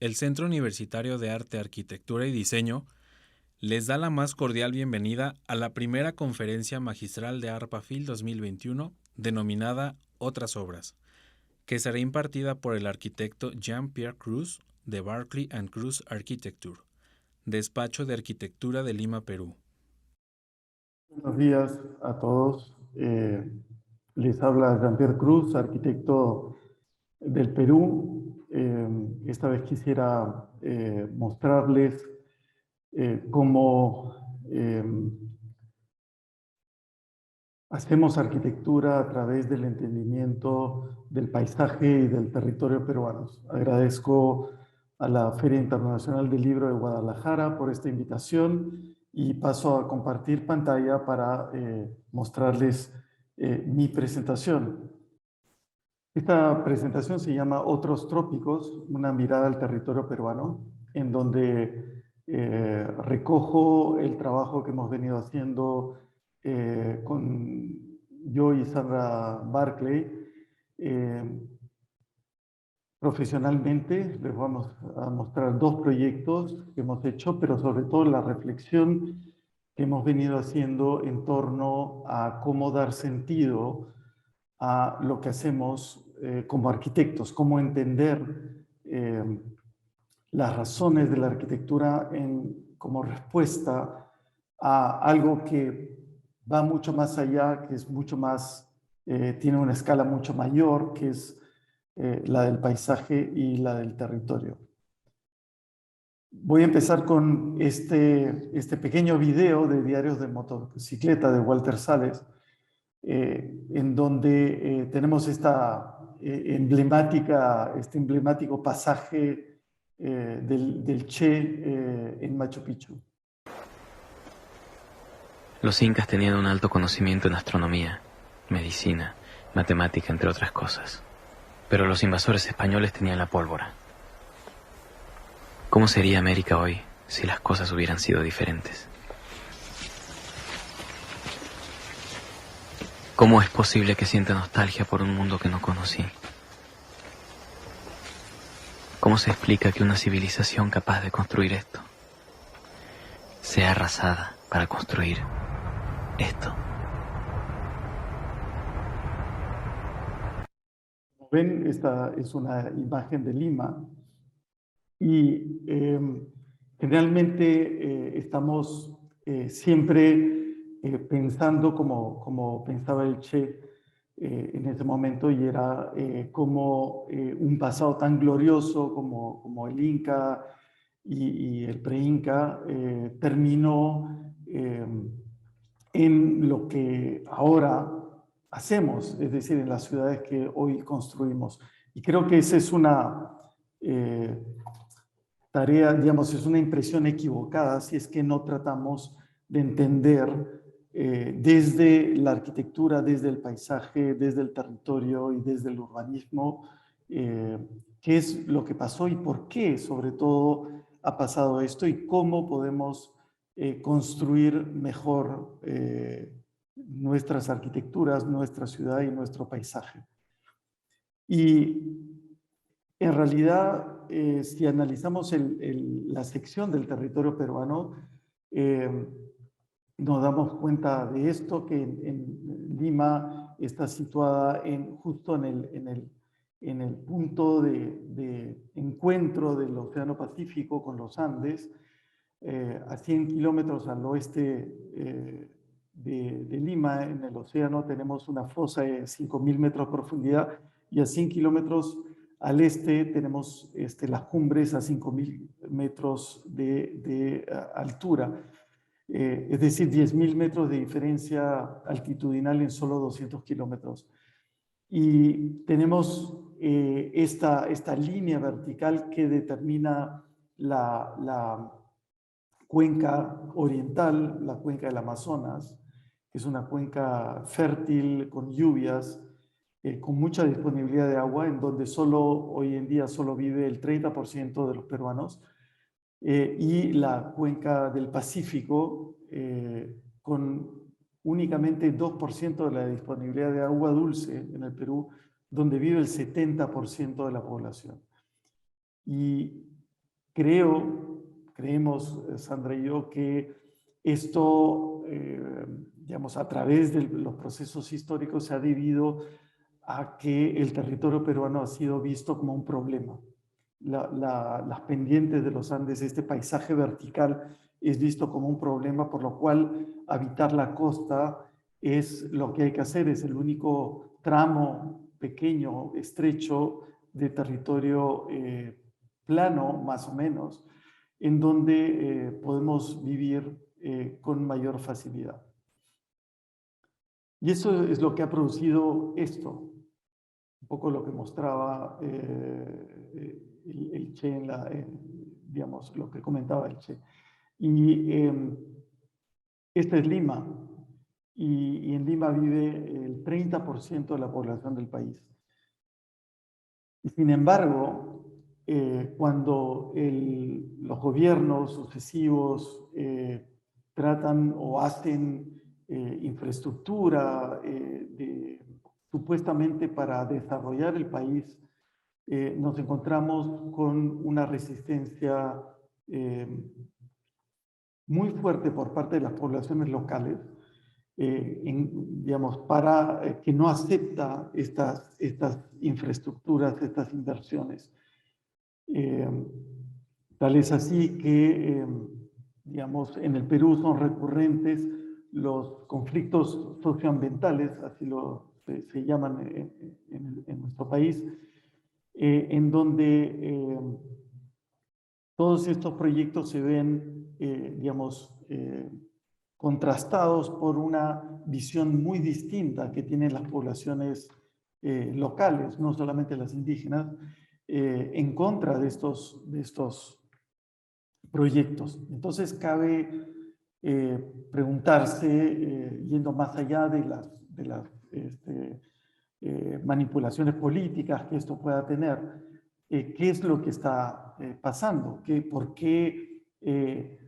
El Centro Universitario de Arte, Arquitectura y Diseño les da la más cordial bienvenida a la primera conferencia magistral de ARPAFIL 2021, denominada Otras Obras, que será impartida por el arquitecto Jean-Pierre Cruz de Barclay and Cruz Architecture, Despacho de Arquitectura de Lima, Perú. Buenos días a todos. Les habla Jean-Pierre Cruz, arquitecto del Perú. Esta vez quisiera mostrarles cómo hacemos arquitectura a través del entendimiento del paisaje y del territorio peruanos. Agradezco a la Feria Internacional del Libro de Guadalajara por esta invitación y paso a compartir pantalla para mostrarles mi presentación. Esta presentación se llama Otros Trópicos, una mirada al territorio peruano, en donde recojo el trabajo que hemos venido haciendo con yo y Sandra Barclay. Profesionalmente les vamos a mostrar dos proyectos que hemos hecho, pero sobre todo la reflexión que hemos venido haciendo en torno a cómo dar sentido a lo que hacemos como arquitectos, cómo entender las razones de la arquitectura como respuesta a algo que va mucho más allá, que es mucho más, tiene una escala mucho mayor, que es la del paisaje y la del territorio. Voy a empezar con este pequeño video de Diarios de Motocicleta de Walter Sales, en donde tenemos este emblemático pasaje del Che en Machu Picchu. Los incas tenían un alto conocimiento en astronomía, medicina, matemática, entre otras cosas. Pero los invasores españoles tenían la pólvora. ¿Cómo sería América hoy si las cosas hubieran sido diferentes? ¿Cómo es posible que sienta nostalgia por un mundo que no conocí? ¿Cómo se explica que una civilización capaz de construir esto sea arrasada para construir esto? Como ven, esta es una imagen de Lima y generalmente estamos siempre pensando como pensaba el Che en ese momento, y era como un pasado tan glorioso como el Inca y el pre-Inca terminó en lo que ahora hacemos, es decir, en las ciudades que hoy construimos. Y creo que esa es una tarea, digamos, es una impresión equivocada si es que no tratamos de entender desde la arquitectura, desde el paisaje, desde el territorio y desde el urbanismo, qué es lo que pasó y por qué, sobre todo, ha pasado esto y cómo podemos construir mejor nuestras arquitecturas, nuestra ciudad y nuestro paisaje. Y en realidad, si analizamos la sección del territorio peruano, nos damos cuenta de esto, que en Lima está situada justo en el punto de encuentro del Océano Pacífico con los Andes, a 100 kilómetros al oeste de Lima, en el océano, tenemos una fosa de 5.000 metros de profundidad, y a 100 kilómetros al este tenemos las cumbres a 5.000 metros de altura. es decir, 10.000 metros de diferencia altitudinal en solo 200 kilómetros. Y tenemos esta línea vertical que determina la cuenca oriental, la cuenca del Amazonas, que es una cuenca fértil, con lluvias, con mucha disponibilidad de agua, en donde hoy en día solo vive el 30% de los peruanos, y la cuenca del Pacífico, con únicamente 2% de la disponibilidad de agua dulce en el Perú, donde vive el 70% de la población. Y creemos, Sandra y yo, que esto, digamos, a través de los procesos históricos se ha debido a que el territorio peruano ha sido visto como un problema. Las pendientes de los Andes, este paisaje vertical, es visto como un problema, por lo cual habitar la costa es lo que hay que hacer, es el único tramo pequeño, estrecho, de territorio plano, más o menos, en donde podemos vivir con mayor facilidad. Y eso es lo que ha producido esto, un poco lo que mostraba el Che, digamos, lo que comentaba el Che. Y esta es Lima, y en Lima vive el 30% de la población del país. Y sin embargo, cuando los gobiernos sucesivos tratan o hacen infraestructura supuestamente para desarrollar el país, nos encontramos con una resistencia muy fuerte por parte de las poblaciones locales, digamos, para que no acepta estas infraestructuras, estas inversiones. Tal es así que, digamos, en el Perú son recurrentes los conflictos socioambientales, así se llaman en nuestro país, en donde todos estos proyectos se ven, digamos, contrastados por una visión muy distinta que tienen las poblaciones locales, no solamente las indígenas, en contra de estos proyectos. Entonces cabe preguntarse, yendo más allá de las manipulaciones políticas que esto pueda tener, qué es lo que está pasando, por qué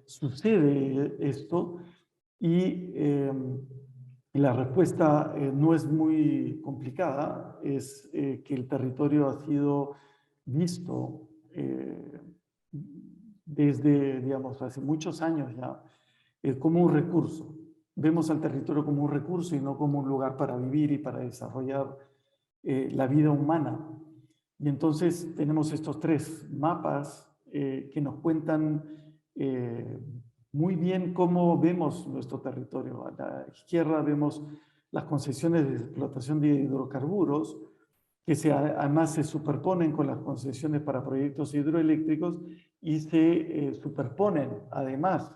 sucede esto. Y la respuesta no es muy complicada, es que el territorio ha sido visto desde, digamos, hace muchos años ya, como un recurso. Vemos al territorio como un recurso y no como un lugar para vivir y para desarrollar la vida humana. Y entonces tenemos estos tres mapas que nos cuentan muy bien cómo vemos nuestro territorio. A la izquierda vemos las concesiones de explotación de hidrocarburos, que además se superponen con las concesiones para proyectos hidroeléctricos y se superponen además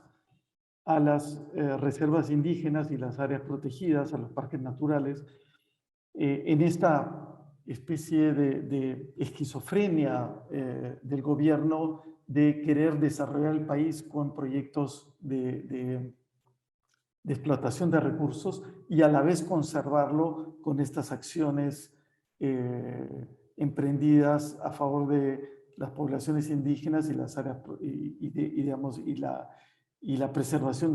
a las reservas indígenas y las áreas protegidas, a los parques naturales, en esta especie de esquizofrenia del gobierno de querer desarrollar el país con proyectos de explotación de recursos y a la vez conservarlo con estas acciones emprendidas a favor de las poblaciones indígenas y las áreas digamos, y la preservación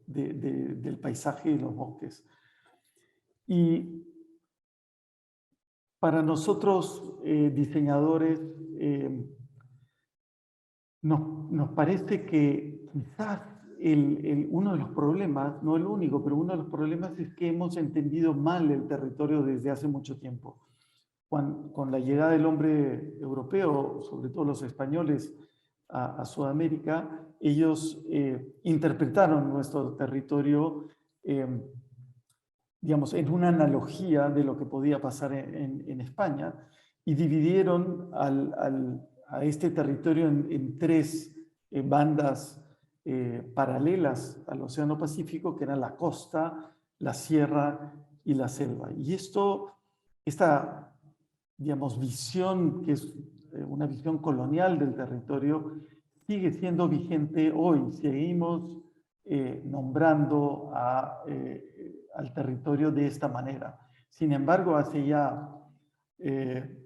del paisaje y los bosques. Y para nosotros, diseñadores, nos parece que quizás uno de los problemas, no el único, pero uno de los problemas es que hemos entendido mal el territorio desde hace mucho tiempo. Con la llegada del hombre europeo, sobre todo los españoles, a Sudamérica, ellos interpretaron nuestro territorio digamos, en una analogía de lo que podía pasar en España, y dividieron a este territorio en tres bandas paralelas al Océano Pacífico, que eran la costa, la sierra y la selva. Y esta, digamos, visión, que es una visión colonial del territorio, sigue siendo vigente hoy. Seguimos nombrando al territorio de esta manera. Sin embargo, hace ya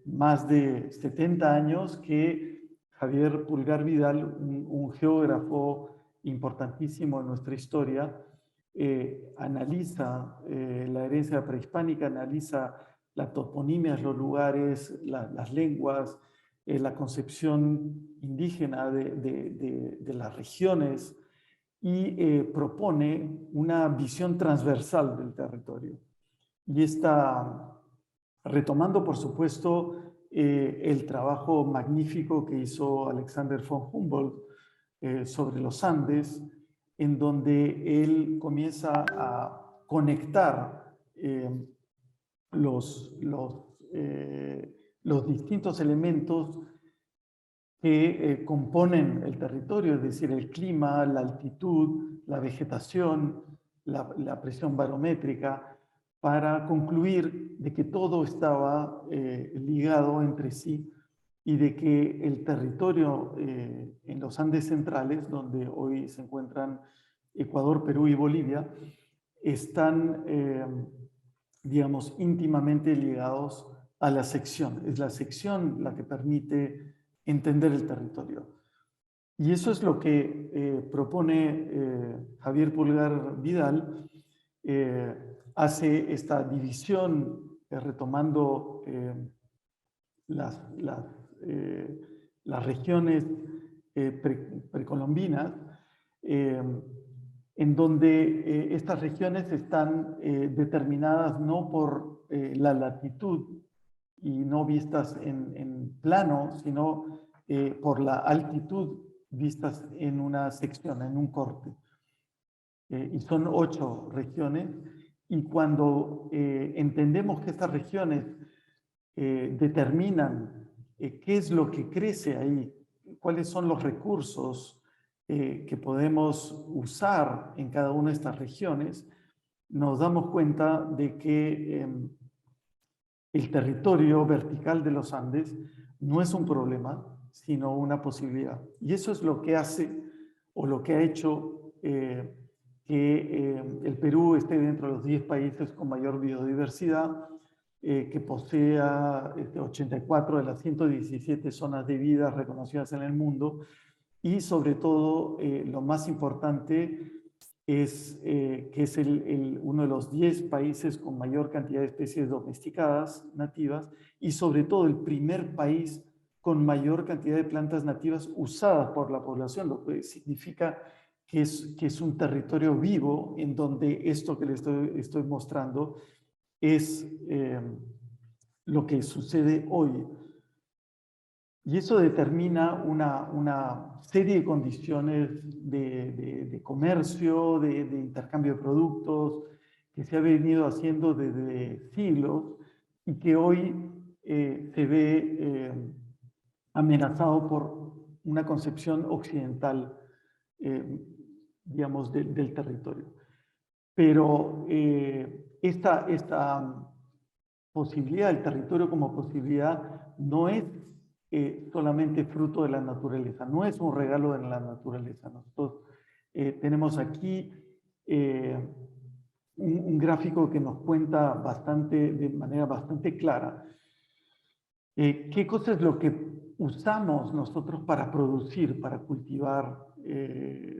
más de 70 años que Javier Pulgar Vidal, un geógrafo importantísimo en nuestra historia, analiza la herencia prehispánica, analiza la toponimia, los lugares, las lenguas, la concepción indígena de las regiones y propone una visión transversal del territorio. Y está retomando, por supuesto, el trabajo magnífico que hizo Alexander von Humboldt sobre los Andes, en donde él comienza a conectar los distintos elementos que componen el territorio, es decir, el clima, la altitud, la vegetación, la presión barométrica, para concluir de que todo estaba ligado entre sí y de que el territorio en los Andes centrales, donde hoy se encuentran Ecuador, Perú y Bolivia, están, digamos, íntimamente ligados a la sección. Es la sección la que permite entender el territorio. Y eso es lo que propone Javier Pulgar Vidal. Hace esta división retomando las regiones precolombinas, en donde estas regiones están determinadas no por la latitud y no vistas en plano, sino por la altitud vistas en una sección, en un corte. Y son 8 regiones, y cuando entendemos que estas regiones determinan qué es lo que crece ahí, cuáles son los recursos que podemos usar en cada una de estas regiones, nos damos cuenta de que el territorio vertical de los Andes no es un problema, sino una posibilidad. Y eso es lo que hace, o lo que ha hecho que el Perú esté dentro de los 10 países con mayor biodiversidad, que posea 84 de las 117 zonas de vida reconocidas en el mundo, y sobre todo lo más importante es que es uno de los 10 países con mayor cantidad de especies domesticadas, nativas, y sobre todo el primer país con mayor cantidad de plantas nativas usadas por la población, lo que significa que es un territorio vivo en donde esto que les estoy mostrando es lo que sucede hoy. Y eso determina una serie de condiciones de comercio, de intercambio de productos, que se ha venido haciendo desde siglos y que hoy se ve amenazado por una concepción occidental, digamos, del territorio. Pero esta posibilidad, el territorio como posibilidad, no es solamente fruto de la naturaleza, no es un regalo de la naturaleza. Nosotros tenemos aquí un gráfico que nos cuenta de manera bastante clara qué cosa es lo que usamos nosotros para producir, para cultivar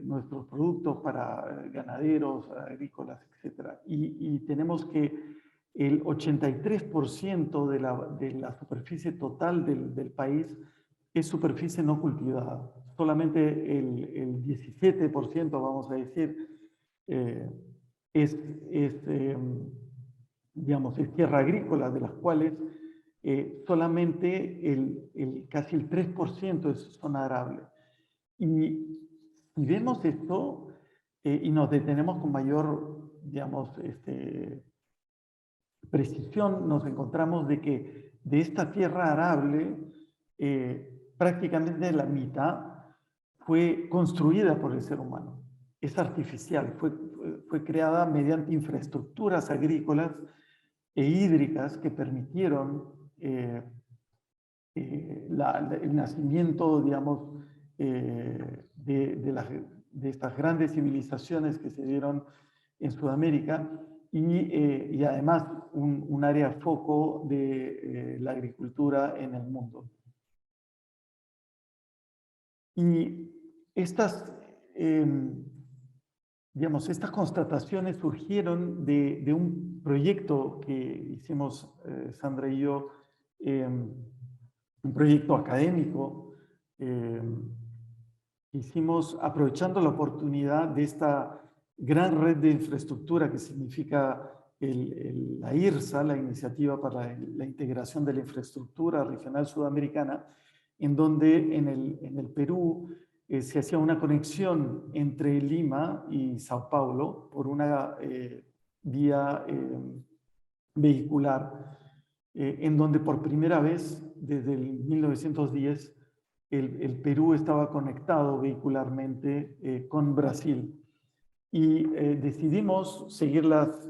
nuestros productos para ganaderos, agrícolas, etc. Y tenemos que el 83% de la superficie total del país es superficie no cultivada. Solamente el 17%, vamos a decir, digamos, es tierra agrícola, de las cuales solamente casi el 3% es zona arable. Y vemos esto y nos detenemos con mayor, digamos, precisión, nos encontramos de que de esta tierra arable, prácticamente la mitad fue construida por el ser humano. Es artificial, fue creada mediante infraestructuras agrícolas e hídricas que permitieron el nacimiento, digamos, de estas grandes civilizaciones que se dieron en Sudamérica y además un área foco de la agricultura en el mundo. Y estas, digamos, estas constataciones surgieron de un proyecto que hicimos Sandra y yo, un proyecto académico. Hicimos aprovechando la oportunidad de esta gran red de infraestructura que significa la IRSA, la Iniciativa para la Integración de la Infraestructura Regional Sudamericana, en donde en el Perú se hacía una conexión entre Lima y Sao Paulo por una vía vehicular, en donde por primera vez desde el 1910 el Perú estaba conectado vehicularmente con Brasil. Y decidimos seguir las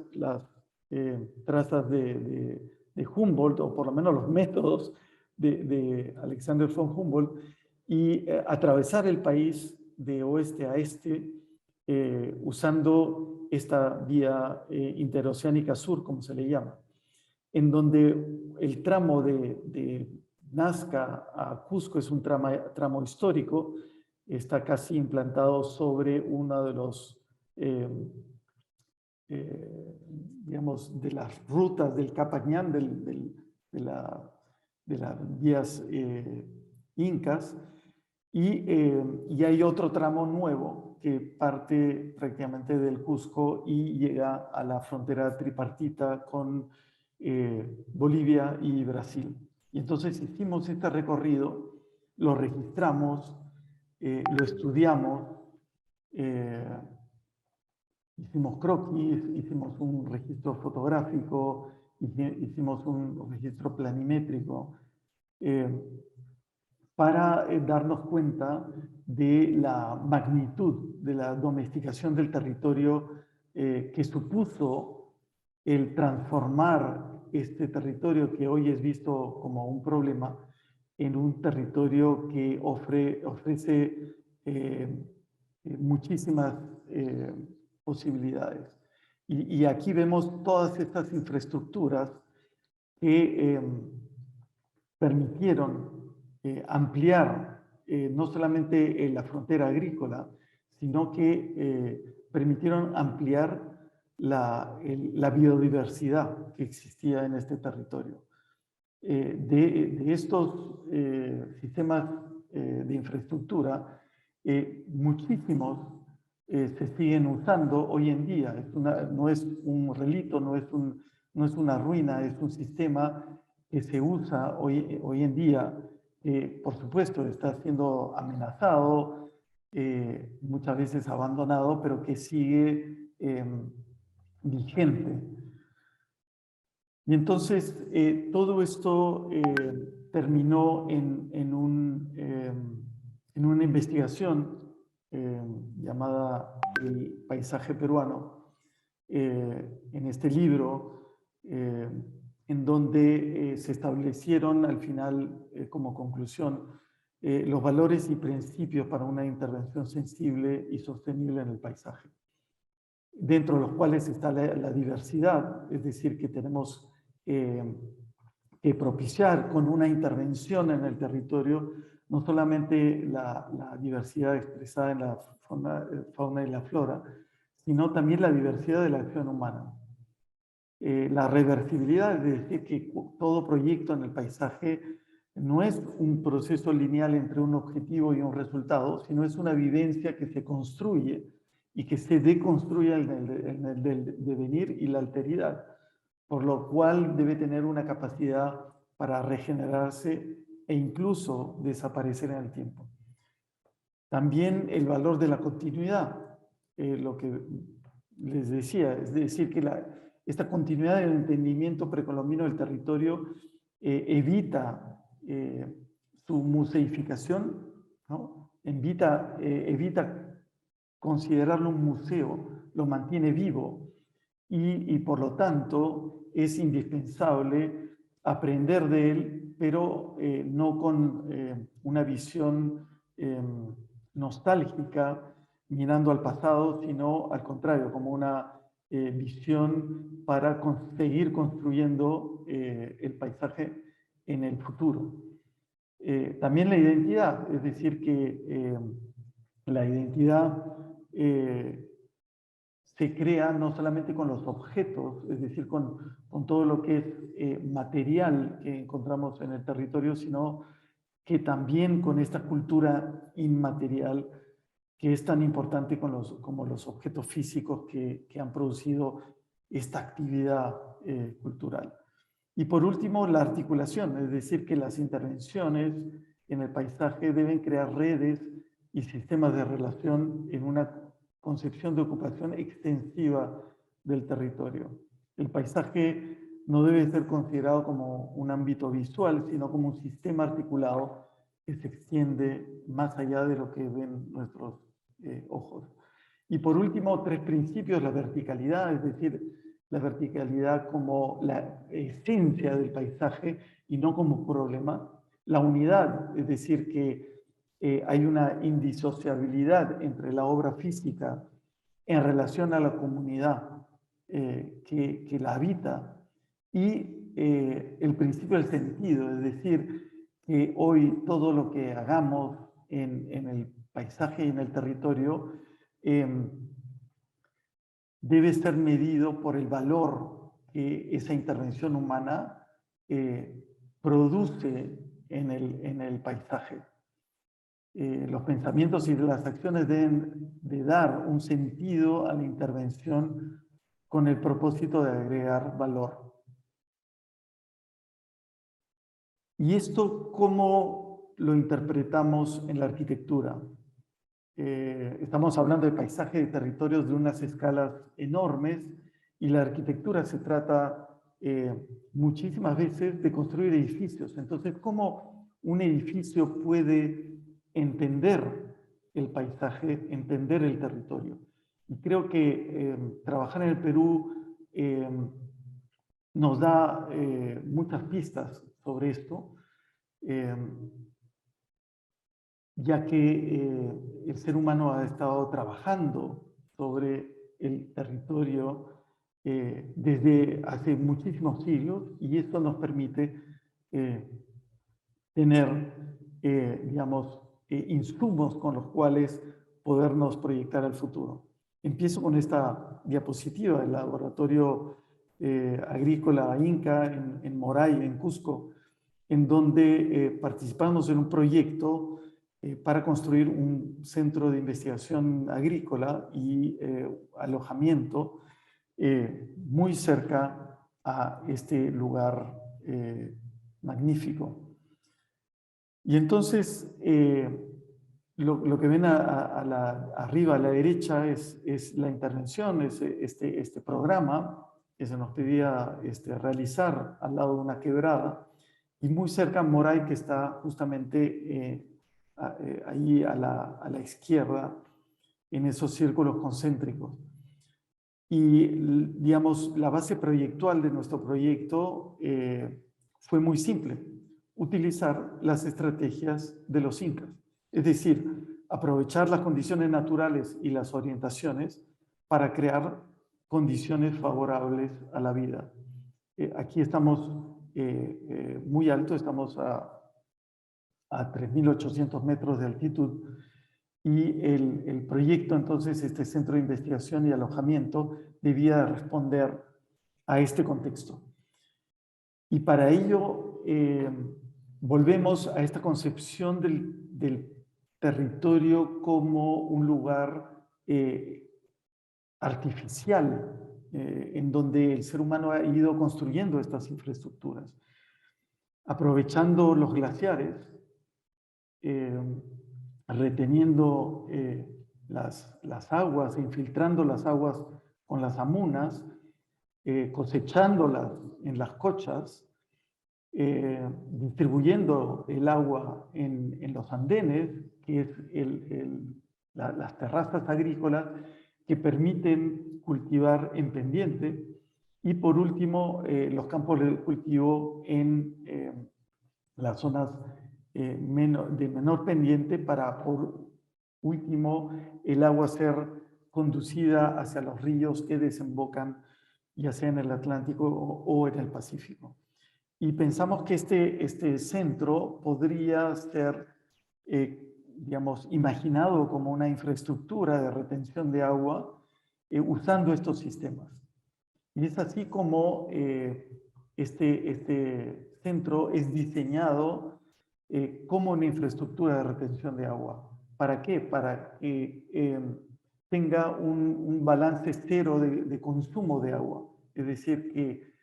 trazas de Humboldt, o por lo menos los métodos de Alexander von Humboldt, y atravesar el país de oeste a este usando esta vía interoceánica sur, como se le llama, en donde el tramo de Nazca a Cusco es un tramo histórico, está casi implantado sobre uno de los digamos, de las rutas del Capañán, de las vías incas, y hay otro tramo nuevo que parte prácticamente del Cusco y llega a la frontera tripartita con Bolivia y Brasil. Y entonces hicimos este recorrido, lo registramos, lo estudiamos, hicimos croquis, hicimos un registro fotográfico, hicimos un registro planimétrico para darnos cuenta de la magnitud de la domesticación del territorio que supuso el transformar este territorio que hoy es visto como un problema en un territorio que ofrece muchísimas posibilidades. Y aquí vemos todas estas infraestructuras que permitieron ampliar no solamente la frontera agrícola, sino que permitieron ampliar la biodiversidad que existía en este territorio. De estos sistemas de infraestructura, muchísimos se siguen usando hoy en día. No es un relito, no es una ruina, es un sistema que se usa hoy en día. Por supuesto, está siendo amenazado, muchas veces abandonado, pero que sigue vigente. Y entonces todo esto terminó en una investigación llamada El paisaje peruano, en este libro, en donde se establecieron al final, como conclusión, los valores y principios para una intervención sensible y sostenible en el paisaje, dentro de los cuales está la diversidad, es decir, que tenemos que propiciar con una intervención en el territorio no solamente la diversidad expresada en la fauna y la flora, sino también la diversidad de la acción humana. La reversibilidad, es decir, que todo proyecto en el paisaje no es un proceso lineal entre un objetivo y un resultado, sino es una vivencia que se construye y que se deconstruye en el devenir y la alteridad, por lo cual debe tener una capacidad para regenerarse e incluso desaparecer en el tiempo. También el valor de la continuidad, lo que les decía, es decir, que esta continuidad del entendimiento precolombino del territorio evita su museificación ¿no? Evita considerarlo un museo, lo mantiene vivo y por lo tanto es indispensable aprender de él, pero no con una visión nostálgica mirando al pasado, sino al contrario, como una visión para seguir construyendo el paisaje en el futuro. También la identidad, es decir, que la identidad se crea no solamente con los objetos, es decir, con todo lo que es material que encontramos en el territorio, sino que también con esta cultura inmaterial que es tan importante como los objetos físicos que han producido esta actividad cultural. Y por último, la articulación, es decir, que las intervenciones en el paisaje deben crear redes y sistemas de relación en una concepción de ocupación extensiva del territorio. El paisaje no debe ser considerado como un ámbito visual, sino como un sistema articulado que se extiende más allá de lo que ven nuestros ojos. Y por último, tres principios: la verticalidad, es decir, la verticalidad como la esencia del paisaje y no como problema; la unidad, es decir, que hay una indisociabilidad entre la obra física en relación a la comunidad que la habita; y el principio del sentido, es decir, que hoy todo lo que hagamos en el paisaje y en el territorio debe ser medido por el valor que esa intervención humana produce en el paisaje. Los pensamientos y las acciones deben de dar un sentido a la intervención con el propósito de agregar valor. ¿Y esto cómo lo interpretamos en la arquitectura? Estamos hablando de paisaje de territorios de unas escalas enormes, y la arquitectura se trata muchísimas veces de construir edificios. Entonces, ¿cómo un edificio puede entender el paisaje, entender el territorio? Y creo que trabajar en el Perú nos da muchas pistas sobre esto, ya que el ser humano ha estado trabajando sobre el territorio desde hace muchísimos siglos, y esto nos permite tener, digamos, insumos con los cuales podernos proyectar al futuro. Empiezo con esta diapositiva del laboratorio agrícola Inca en Moray, en Cusco, en donde participamos en un proyecto para construir un centro de investigación agrícola y alojamiento muy cerca a este lugar magnífico. Y entonces lo que ven arriba a la derecha es la intervención, es este programa que se nos pedía realizar al lado de una quebrada, y muy cerca Moray, que está justamente ahí a la izquierda, en esos círculos concéntricos. Y, digamos, la base proyectual de nuestro proyecto fue muy simple: utilizar las estrategias de los incas, es decir, aprovechar las condiciones naturales y las orientaciones para crear condiciones favorables a la vida. Aquí estamos muy alto, estamos a 3.800 metros de altitud, y el proyecto, entonces, este centro de investigación y alojamiento, debía responder a este contexto. Y para ello volvemos a esta concepción del territorio como un lugar artificial, en donde el ser humano ha ido construyendo estas infraestructuras, aprovechando los glaciares, reteniendo las aguas, infiltrando las aguas con las amunas, cosechándolas en las cochas, distribuyendo el agua en los andenes, que es las terrazas agrícolas que permiten cultivar en pendiente, y por último los campos de cultivo en las zonas de menor pendiente para, por último, el agua ser conducida hacia los ríos que desembocan ya sea en el Atlántico o en el Pacífico. Y pensamos que este centro podría ser, digamos, imaginado como una infraestructura de retención de agua usando estos sistemas. Y es así como este centro es diseñado como una infraestructura de retención de agua. ¿Para qué? Para que tenga un balance cero de consumo de agua. Es decir, que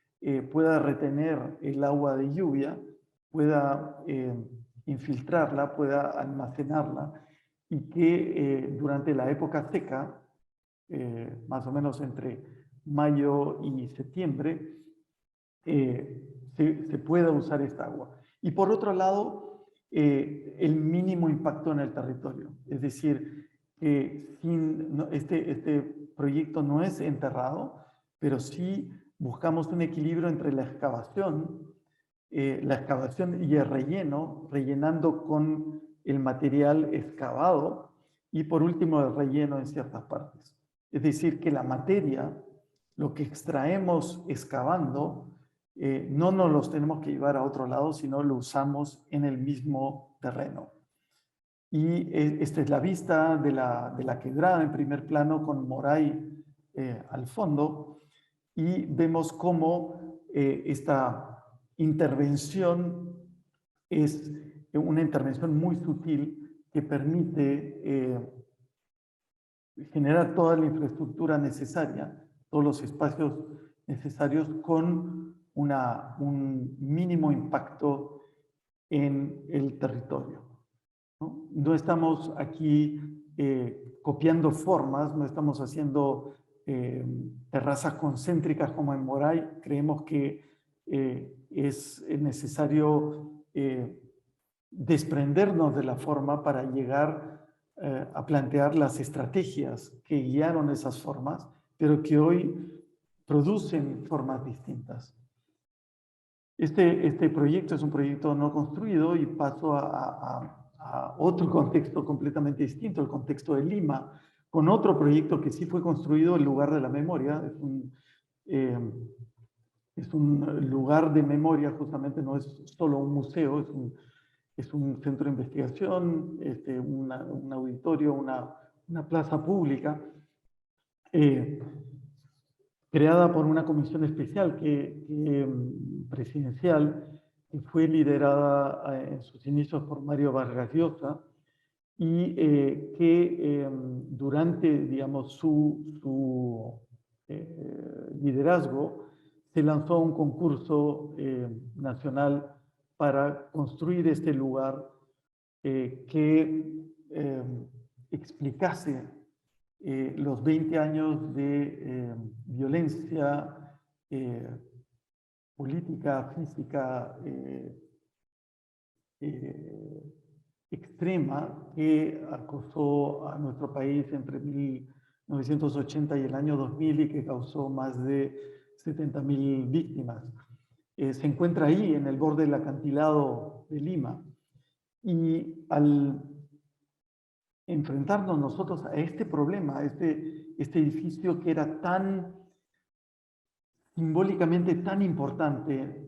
pueda retener el agua de lluvia, pueda infiltrarla, pueda almacenarla y que durante la época seca, más o menos entre mayo y septiembre, se pueda usar esta agua. Y por otro lado, el mínimo impacto en el territorio. Es decir, este proyecto no es enterrado, pero sí buscamos un equilibrio entre la excavación y el relleno, rellenando con el material excavado, y por último el relleno en ciertas partes. Es decir, que la materia, lo que extraemos excavando, no nos los tenemos que llevar a otro lado, sino lo usamos en el mismo terreno. Y esta es la vista de la quebrada en primer plano con Moray al fondo, y vemos cómo esta intervención es una intervención muy sutil que permite generar toda la infraestructura necesaria, todos los espacios necesarios con un mínimo impacto en el territorio. No estamos aquí copiando formas, no estamos haciendo terrazas concéntricas como en Moray. Creemos que es necesario desprendernos de la forma para llegar a plantear las estrategias que guiaron esas formas, pero que hoy producen formas distintas. Este proyecto es un proyecto no construido, y paso a otro contexto completamente distinto, el contexto de Lima, con otro proyecto que sí fue construido, el lugar de la memoria. Es un lugar de memoria, justamente no es solo un museo, es un centro de investigación, un auditorio, una plaza pública, creada por una comisión especial presidencial, que fue liderada en sus inicios por Mario Vargas Llosa, y que durante, digamos, su liderazgo se lanzó un concurso nacional para construir este lugar que explicase los 20 años de violencia política, física, extrema, que acosó a nuestro país entre 1980 y el año 2000 y que causó más de 70.000 víctimas. Se encuentra ahí, en el borde del acantilado de Lima. Y al enfrentarnos nosotros a este problema, a este edificio que era tan simbólicamente tan importante,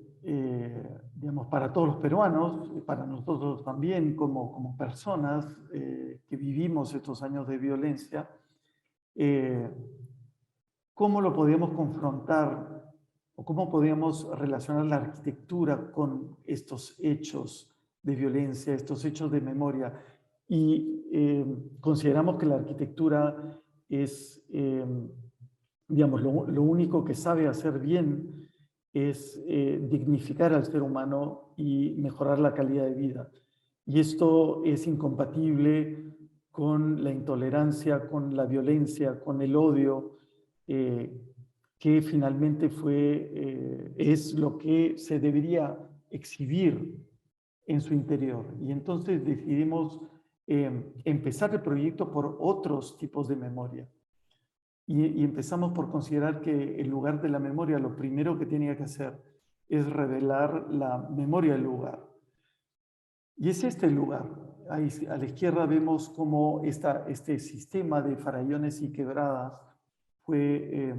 digamos, para todos los peruanos, para nosotros también como personas que vivimos estos años de violencia, ¿cómo lo podíamos confrontar o cómo podíamos relacionar la arquitectura con estos hechos de violencia, estos hechos de memoria? Y consideramos que la arquitectura es, digamos, lo único que sabe hacer bien es dignificar al ser humano y mejorar la calidad de vida. Y esto es incompatible con la intolerancia, con la violencia, con el odio, que finalmente es lo que se debería exhibir en su interior. Y entonces decidimos empezar el proyecto por otros tipos de memoria. Y empezamos por considerar que el lugar de la memoria, lo primero que tenía que hacer es revelar la memoria del lugar. Y es este el lugar. Ahí a la izquierda vemos cómo este sistema de farallones y quebradas fue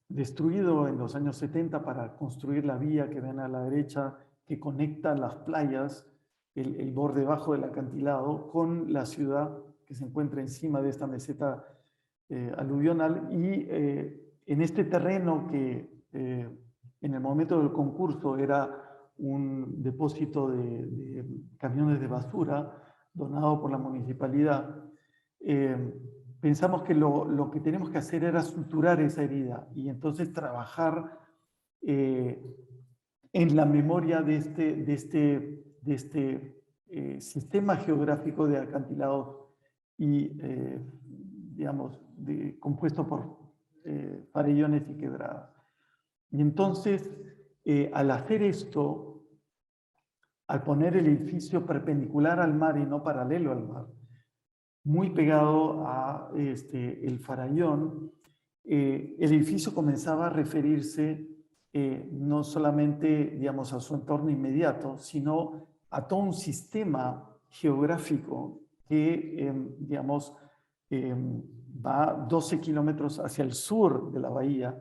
destruido en los años 70 para construir la vía que ven a la derecha, que conecta las playas, el borde bajo del acantilado, con la ciudad que se encuentra encima de esta meseta aluvional. Y en este terreno que en el momento del concurso era un depósito de camiones de basura donado por la municipalidad, pensamos que lo que tenemos que hacer era suturar esa herida y entonces trabajar en la memoria de este sistema geográfico de acantilados y, digamos, compuesto por farellones y quebradas. Y entonces, al hacer esto, al poner el edificio perpendicular al mar y no paralelo al mar, muy pegado a el farallón, el edificio comenzaba a referirse no solamente, digamos, a su entorno inmediato, sino a todo un sistema geográfico que, digamos, va 12 kilómetros hacia el sur de la bahía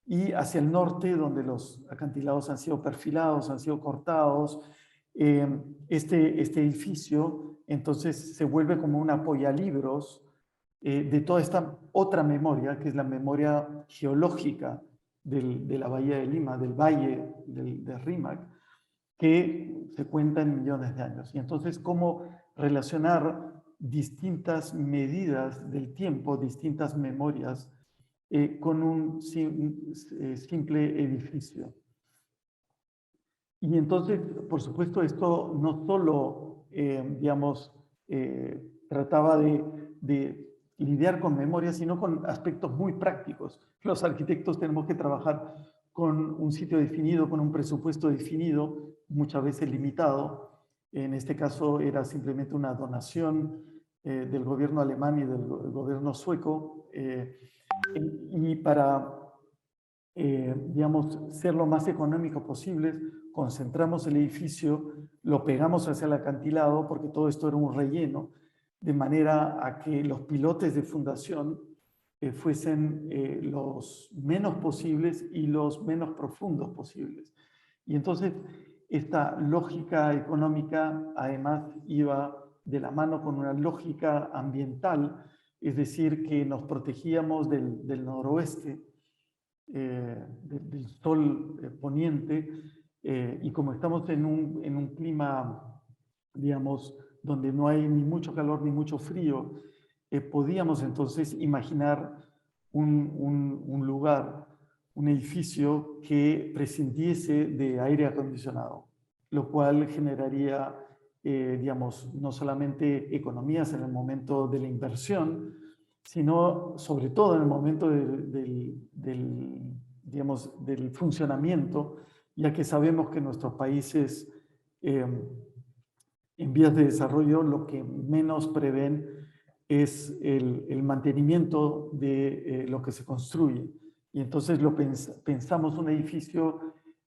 y hacia el norte, donde los acantilados han sido perfilados, han sido cortados. Este edificio entonces se vuelve como un apoyalibros de toda esta otra memoria, que es la memoria geológica de la Bahía de Lima, del valle de Rímac, que se cuenta en millones de años. Y entonces, ¿cómo relacionar distintas medidas del tiempo, distintas memorias, con un simple edificio? Y entonces, por supuesto, esto no solo, digamos, trataba de lidiar con memoria, sino con aspectos muy prácticos. Los arquitectos tenemos que trabajar con un sitio definido, con un presupuesto definido, muchas veces limitado. En este caso era simplemente una donación del gobierno alemán y del gobierno sueco. Y para, digamos, ser lo más económico posible, concentramos el edificio, lo pegamos hacia el acantilado, porque todo esto era un relleno, de manera a que los pilotes de fundación fuesen los menos posibles y los menos profundos posibles. Y entonces esta lógica económica además iba de la mano con una lógica ambiental, es decir, que nos protegíamos del noroeste, del sol poniente, y como estamos en un clima, digamos, donde no hay ni mucho calor ni mucho frío, podíamos entonces imaginar un lugar, un edificio que prescindiese de aire acondicionado, lo cual generaría, digamos, no solamente economías en el momento de la inversión, sino sobre todo en el momento digamos, del funcionamiento, ya que sabemos que nuestros países en vías de desarrollo lo que menos prevén es el mantenimiento de lo que se construye. Y entonces pensamos un edificio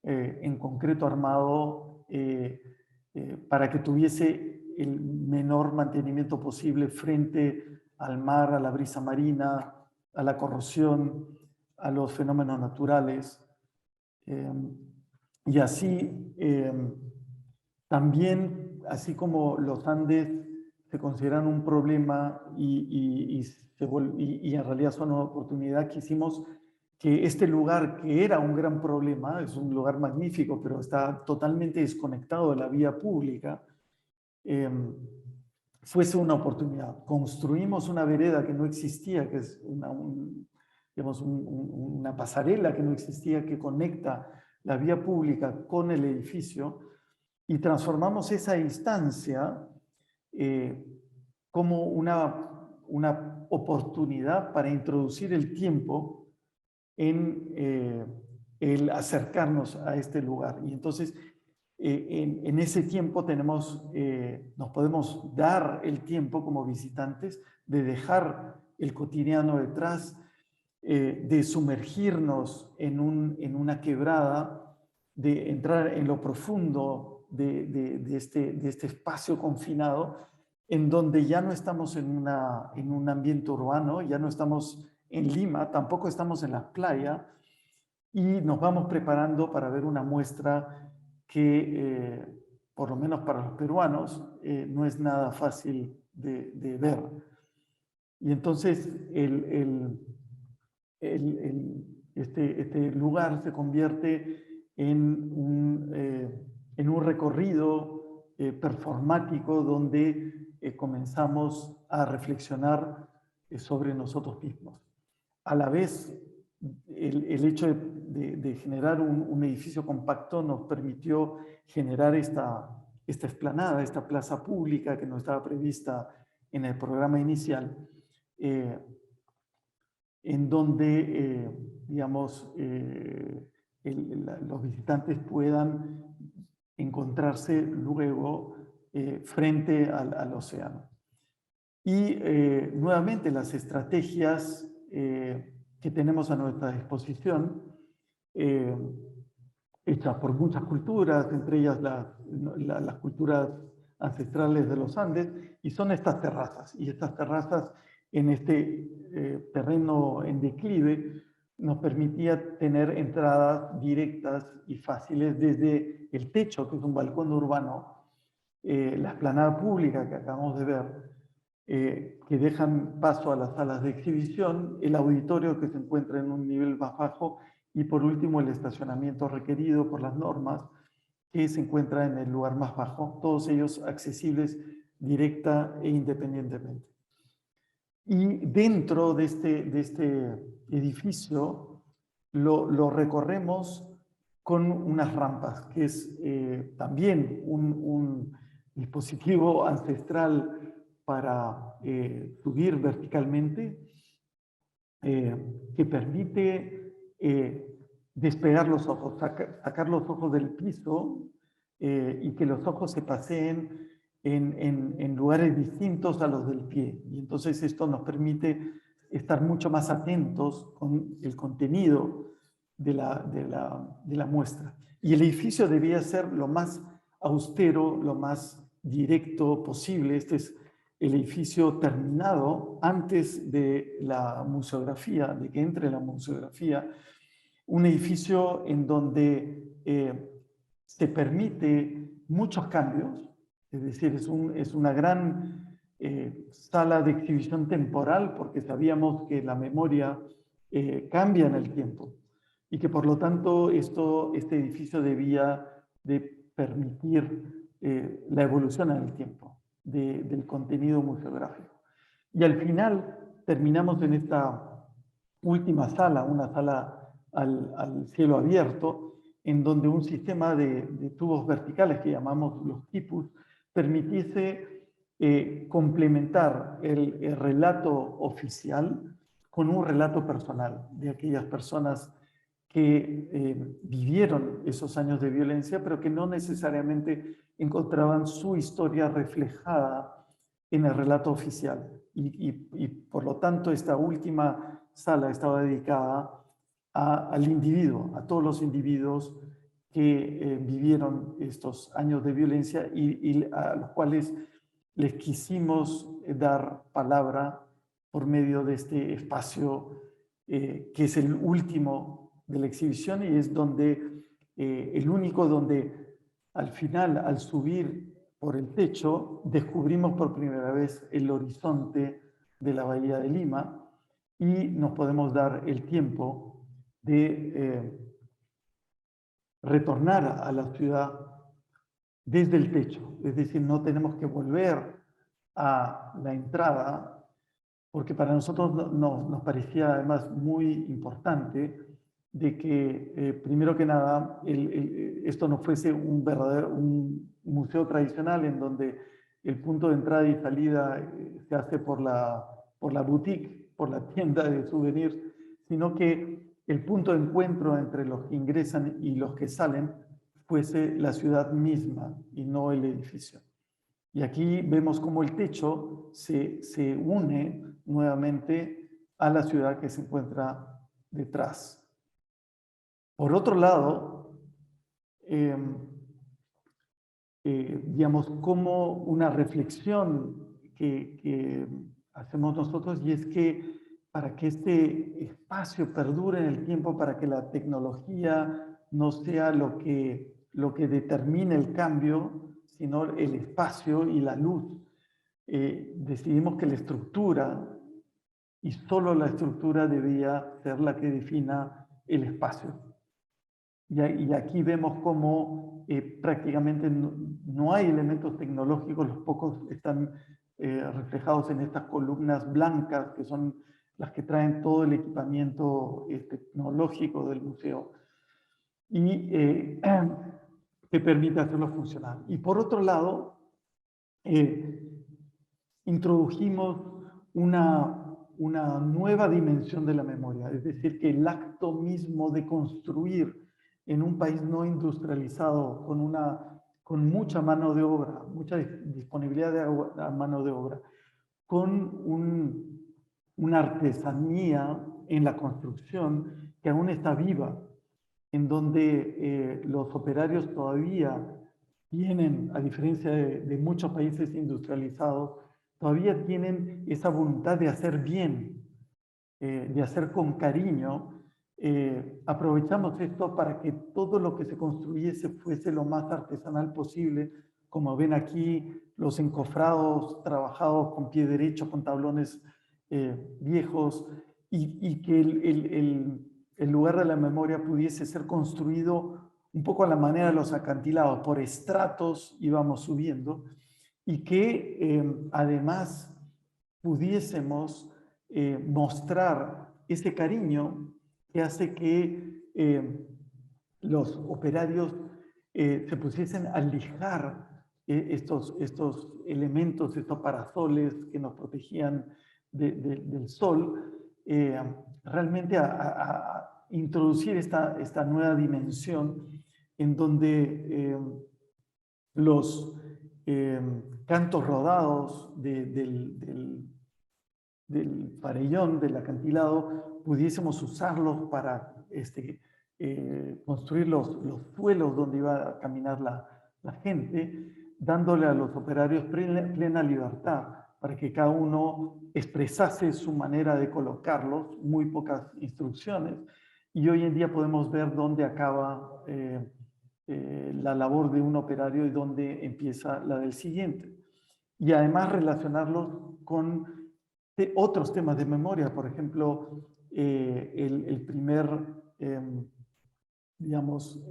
en concreto armado para que tuviese el menor mantenimiento posible frente al mar, a la brisa marina, a la corrosión, a los fenómenos naturales. Y así también, así como los Andes se consideran un problema y en realidad son una oportunidad, quisimos que este lugar, que era un gran problema, es un lugar magnífico, pero está totalmente desconectado de la vía pública, fuese una oportunidad. Construimos una vereda que no existía, que es digamos, una pasarela que no existía, que conecta la vía pública con el edificio, y transformamos esa instancia como una oportunidad para introducir el tiempo en el acercarnos a este lugar. Y entonces En ese tiempo nos podemos dar el tiempo como visitantes de dejar el cotidiano detrás, de sumergirnos en una quebrada, de entrar en lo profundo de este espacio confinado, en donde ya no estamos en un ambiente urbano, ya no estamos en Lima, tampoco estamos en la playa, y nos vamos preparando para ver una muestra que, por lo menos para los peruanos, no es nada fácil de ver. Y entonces este lugar se convierte en un recorrido performático donde comenzamos a reflexionar sobre nosotros mismos. A la vez, el hecho de generar un edificio compacto nos permitió generar esta explanada, esta plaza pública que no estaba prevista en el programa inicial, en donde, digamos, los visitantes puedan encontrarse luego frente al océano. Y nuevamente las estrategias que tenemos a nuestra disposición, hechas por muchas culturas, entre ellas las culturas ancestrales de los Andes, y son estas terrazas. Y estas terrazas en este terreno en declive nos permitía tener entradas directas y fáciles desde el techo, que es un balcón urbano, la explanada pública que acabamos de ver, que dejan paso a las salas de exhibición, el auditorio que se encuentra en un nivel más bajo y por último el estacionamiento requerido por las normas que se encuentra en el lugar más bajo, todos ellos accesibles directa e independientemente. Y dentro de este edificio lo recorremos con unas rampas, que es también un dispositivo ancestral para subir verticalmente, que permite despegar los ojos, sacar los ojos del piso y que los ojos se paseen en lugares distintos a los del pie. Y entonces esto nos permite estar mucho más atentos con el contenido de la muestra. Y el edificio debía ser lo más austero, lo más directo posible. Este es el edificio terminado antes de la museografía, de que entre la museografía, un edificio en donde se permite muchos cambios, es decir, es una gran sala de exhibición temporal, porque sabíamos que la memoria cambia en el tiempo y que por lo tanto este edificio debía de permitir la evolución en el tiempo del contenido museográfico. Y al final terminamos en esta última sala, una sala al cielo abierto, en donde un sistema de tubos verticales que llamamos los quipus permitiese complementar el relato oficial con un relato personal de aquellas personas que vivieron esos años de violencia, pero que no necesariamente encontraban su historia reflejada en el relato oficial. Y por lo tanto, esta última sala estaba dedicada al individuo, a todos los individuos que vivieron estos años de violencia y a los cuales les quisimos dar palabra por medio de este espacio que es el último de la exhibición y es donde el único donde al final, al subir por el techo, descubrimos por primera vez el horizonte de la Bahía de Lima y nos podemos dar el tiempo de retornar a la ciudad desde el techo. Es decir, no tenemos que volver a la entrada, porque para nosotros nos parecía además muy importante de que, primero que nada, esto no fuese un museo tradicional en donde el punto de entrada y salida se hace por la boutique, por la tienda de souvenirs, sino que el punto de encuentro entre los que ingresan y los que salen fuese la ciudad misma y no el edificio. Y aquí vemos cómo el techo se une nuevamente a la ciudad que se encuentra detrás. Por otro lado, digamos, como una reflexión que hacemos nosotros, y es que para que este espacio perdure en el tiempo, para que la tecnología no sea lo que determine el cambio, sino el espacio y la luz, decidimos que la estructura, y solo la estructura, debía ser la que defina el espacio. Y aquí vemos cómo prácticamente no hay elementos tecnológicos, los pocos están reflejados en estas columnas blancas, que son las que traen todo el equipamiento tecnológico del museo, y que permite hacerlo funcionar. Y por otro lado, introdujimos una nueva dimensión de la memoria, es decir, que el acto mismo de construir en un país no industrializado, con mucha mano de obra, mucha disponibilidad de mano de obra, con una artesanía en la construcción que aún está viva, en donde los operarios todavía tienen, a diferencia de muchos países industrializados, todavía tienen esa voluntad de hacer bien, de hacer con cariño. Aprovechamos esto para que todo lo que se construyese fuese lo más artesanal posible. Como ven aquí, los encofrados trabajados con pie derecho, con tablones viejos, y que el lugar de la memoria pudiese ser construido un poco a la manera de los acantilados, por estratos íbamos subiendo, y que además pudiésemos mostrar ese cariño que hace que los operarios se pusiesen a lijar estos elementos, estos parasoles que nos protegían del sol, realmente a introducir esta nueva dimensión en donde los cantos rodados del farellón, del acantilado, pudiésemos usarlos para construir los suelos donde iba a caminar la gente, dándole a los operarios plena libertad para que cada uno expresase su manera de colocarlos, muy pocas instrucciones, y hoy en día podemos ver dónde acaba la labor de un operario y dónde empieza la del siguiente. Y además relacionarlos con otros temas de memoria, por ejemplo, el primer, digamos,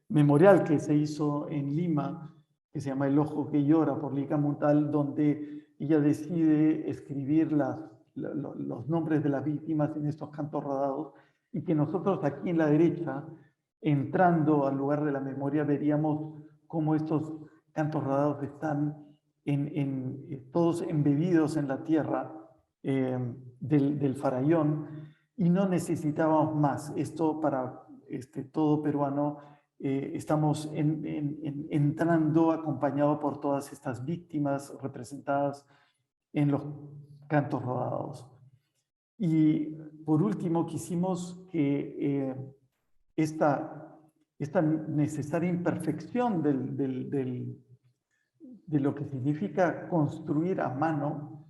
memorial que se hizo en Lima, que se llama El ojo que llora, por Lica Montal, donde ella decide escribir los nombres de las víctimas en estos cantos rodados, y que nosotros aquí en la derecha, entrando al lugar de la memoria, veríamos cómo estos cantos rodados están todos embebidos en la tierra del farallón, y no necesitábamos más. Esto para todo peruano, estamos entrando acompañado por todas estas víctimas representadas en los cantos rodados. Y por último, quisimos que esta necesaria imperfección de lo que significa construir a mano,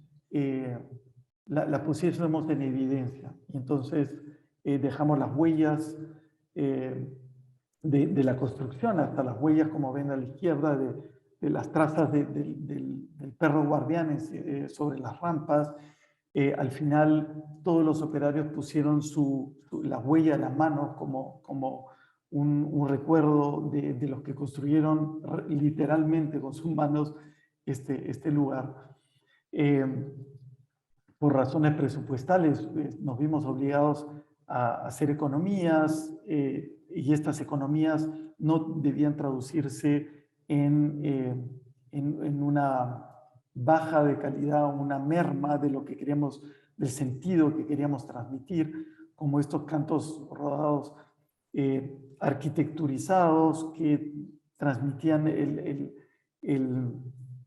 la pusiésemos en evidencia. Y entonces dejamos las huellas de la construcción, hasta las huellas, como ven a la izquierda, de las trazas del perro guardianes sobre las rampas. Al final, todos los operarios pusieron la huella a la mano como un recuerdo de los que construyeron literalmente con sus manos este lugar. Por razones presupuestales, nos vimos obligados a hacer economías, y estas economías no debían traducirse en una baja de calidad, una merma de lo que queríamos, del sentido que queríamos transmitir, como estos cantos rodados arquitecturizados que transmitían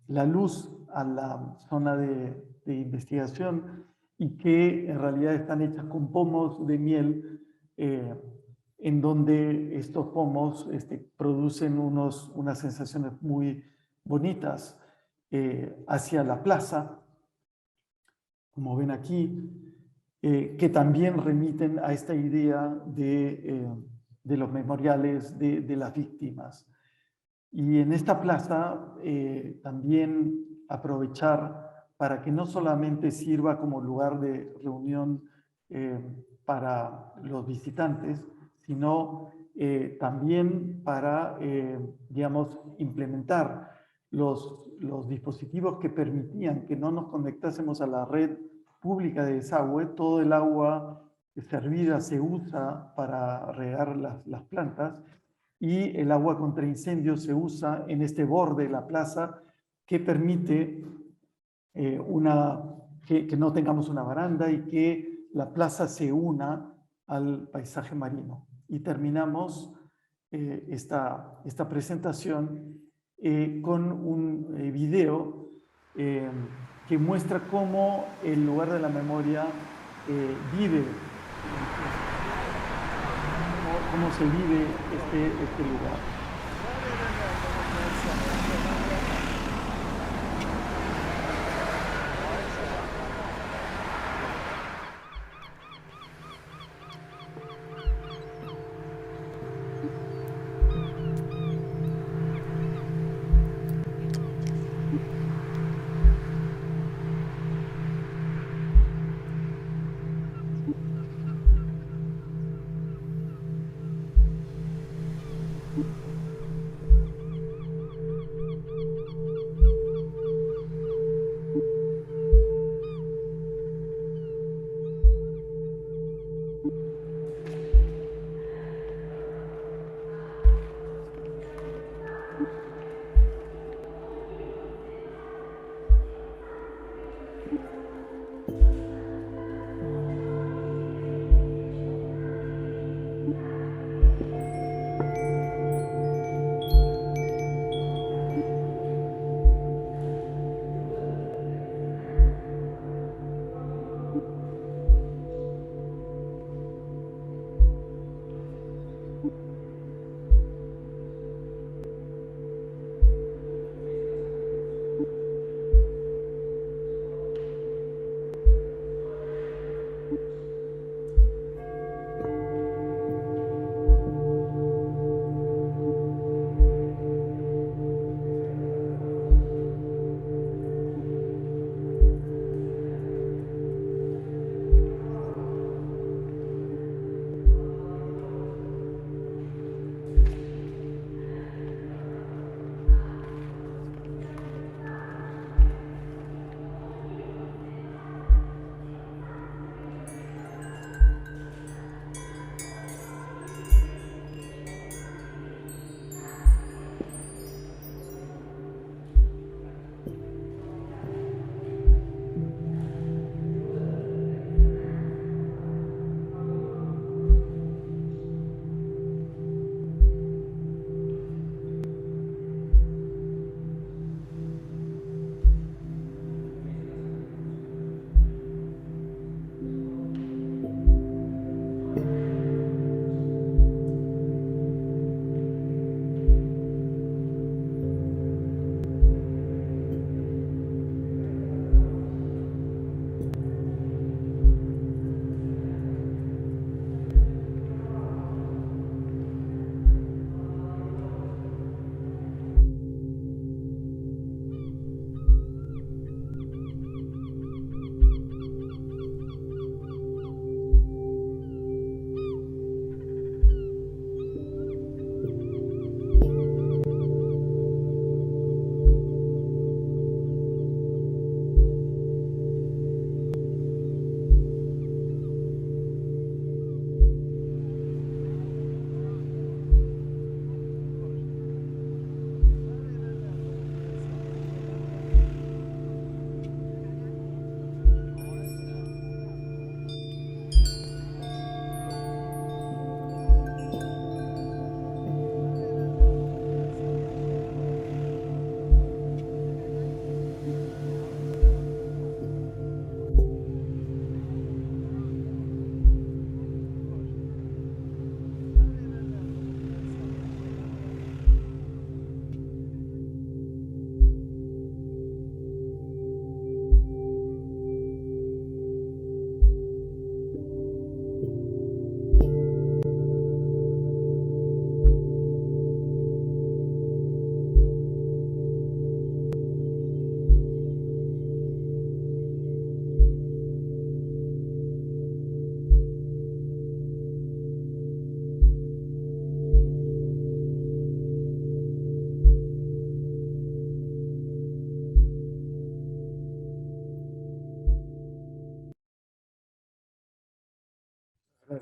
la luz a la zona de investigación y que en realidad están hechas con pomos de miel, en donde estos pomos producen unas sensaciones muy bonitas hacia la plaza, como ven aquí, que también remiten a esta idea de los memoriales de las víctimas. Y en esta plaza también aprovechar para que no solamente sirva como lugar de reunión para los visitantes, sino también para, digamos, implementar los dispositivos que permitían que no nos conectásemos a la red pública de desagüe. Todo el agua servida se usa para regar las plantas, y el agua contra incendios se usa en este borde de la plaza que permite que no tengamos una baranda y que la plaza se una al paisaje marino. Y terminamos esta presentación con un video que muestra cómo el lugar de la memoria vive, cómo se vive este lugar.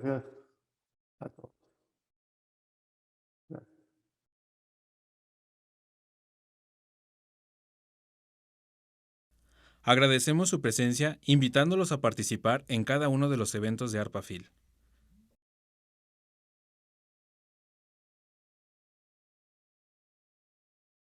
Gracias a todos. Gracias. Agradecemos su presencia, invitándolos a participar en cada uno de los eventos de ARPAFIL.